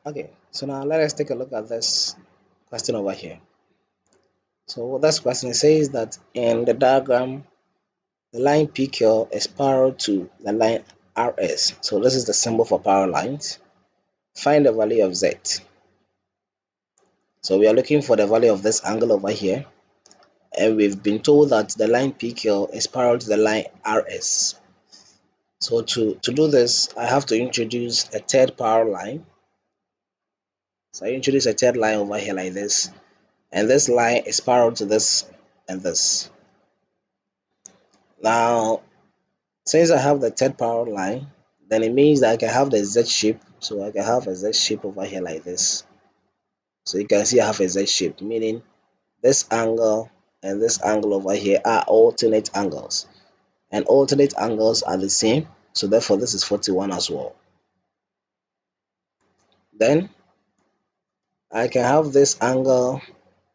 Okay, so now let us take a look at this question over here. So this question says that in the diagram, the line PQ is parallel to the line RS. So this is the symbol for parallel lines. Find the value of Z. So we are looking for the value of this angle over here. And we've been told that the line PQ is parallel to the line RS. So to do this, I have to introduce a third parallel line. So I introduce a third line over here like this. And this line is parallel to this and this. Now, since I have the third parallel line, then it means that I can have the Z shape. So I can have a Z shape over here like this. So you can see I have a Z shape, meaning this angle and this angle over here are alternate angles. And alternate angles are the same. So therefore this is 41 as well. Then I can have this angle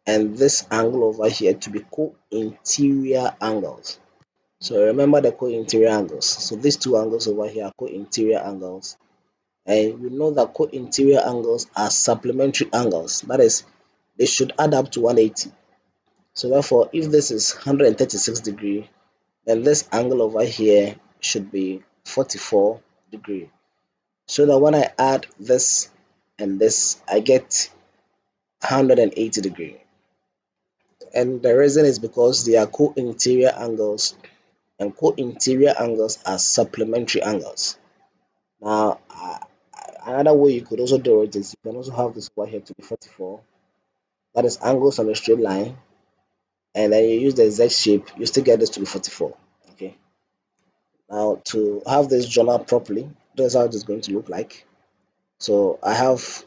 and this angle over here to be co-interior angles. So remember the co-interior angles. So these two angles over here are co-interior angles. And we know that co-interior angles are supplementary angles. That is, they should add up to 180. So therefore, if this is 136 degree, then this angle over here should be 44 degree. So that when I add this and this, I get 180 degree. And the reason is because they are co-interior angles, and co-interior angles are supplementary angles. Now, another way you could also do it is you can also have this over here to be 44. That is angles on a straight line, and then you use the Z shape, you still get this to be 44. Okay. Now to have this drawn out properly, this is how it is going to look like. So I have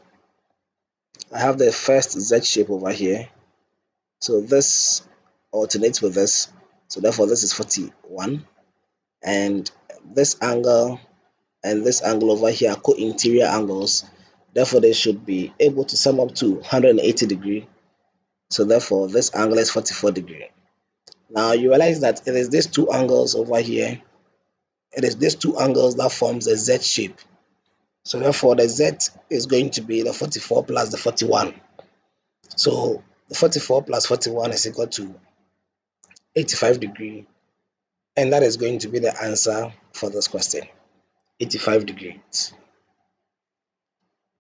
the first Z shape over here. So this alternates with this. So therefore this is 41. And this angle and this angle over here are co-interior angles. Therefore they should be able to sum up to 180 degree. So therefore this angle is 44 degree. Now you realize that it is these two angles over here. It is these two angles that forms a Z shape. So therefore the Z is going to be the 44 plus the 41. So the 44 plus 41 is equal to 85 degree. And that is going to be the answer for this question, 85 degrees.